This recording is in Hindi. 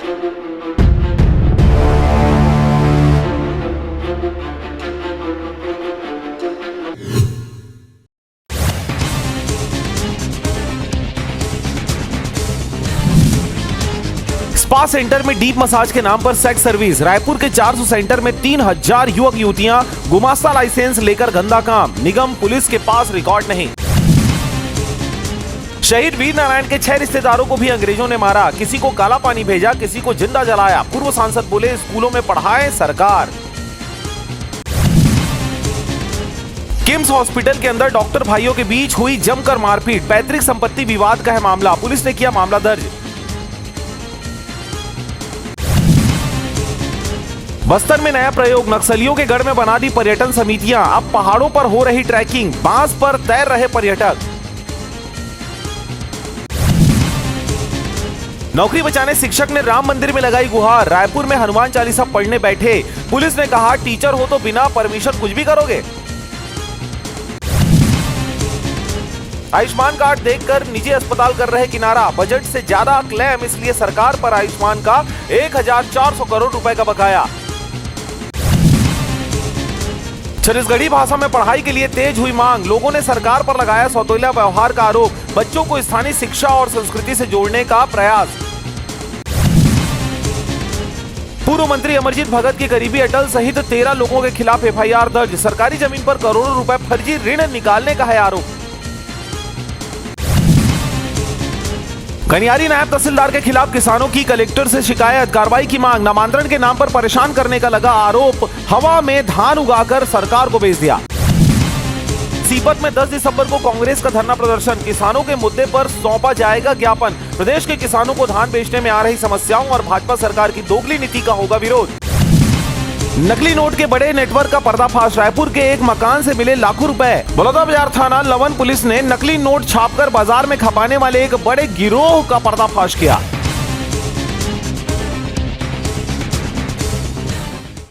स्पा सेंटर में डीप मसाज के नाम पर सेक्स सर्विस। रायपुर के 400 सेंटर में 3000 युवक युवतियां, गुमास्ता लाइसेंस लेकर गंदा काम। निगम पुलिस के पास रिकॉर्ड नहीं। शहीद वीर नारायण के 6 रिश्तेदारों को भी अंग्रेजों ने मारा। किसी को काला पानी भेजा, किसी को जिंदा जलाया। पूर्व सांसद बोले स्कूलों में पढ़ाए सरकार। किम्स हॉस्पिटल के अंदर डॉक्टर भाइयों के बीच हुई जमकर मारपीट। पैतृक संपत्ति विवाद का है मामला। पुलिस ने किया मामला दर्ज। बस्तर में नया प्रयोग। नक्सलियों के गढ़ में बना दी पर्यटन समितियां। अब पहाड़ों पर हो रही ट्रैकिंग। बांस पर तैर रहे पर्यटक। नौकरी बचाने शिक्षक ने राम मंदिर में लगाई गुहार। रायपुर में हनुमान चालीसा पढ़ने बैठे। पुलिस ने कहा टीचर हो तो बिना परमिशन कुछ भी करोगे। आयुष्मान कार्ड देखकर निजी अस्पताल कर रहे किनारा। बजट से ज्यादा क्लेम, इसलिए सरकार पर आयुष्मान का 1400 करोड़ रुपए का बकाया। छत्तीसगढ़ी भाषा में पढ़ाई के लिए तेज हुई मांग। लोगों ने सरकार पर लगाया सौतेला व्यवहार का आरोप। बच्चों को स्थानीय शिक्षा और संस्कृति से जोड़ने का प्रयास। पूर्व मंत्री अमरजीत भगत के करीबी अटल सहित 13 लोगों के खिलाफ एफआईआर दर्ज। सरकारी जमीन पर करोड़ों रुपए फर्जी ऋण निकालने का है आरोप। गनियारी नायब तहसीलदार के खिलाफ किसानों की कलेक्टर से शिकायत। कार्रवाई की मांग। नामांतरण के नाम पर परेशान करने का लगा आरोप। हवा में धान उगाकर सरकार को बेच दिया। सीपत में 10 दिसंबर को कांग्रेस का धरना प्रदर्शन। किसानों के मुद्दे पर सौंपा जाएगा ज्ञापन। प्रदेश के किसानों को धान बेचने में आ रही समस्याओं और भाजपा सरकार की दोगली नीति का होगा विरोध। नकली नोट के बड़े नेटवर्क का पर्दाफाश। रायपुर के एक मकान से मिले लाखों रुपए। बलौदाबाजार थाना लवन पुलिस ने नकली नोट छापकर बाजार में खपाने वाले एक बड़े गिरोह का पर्दाफाश किया।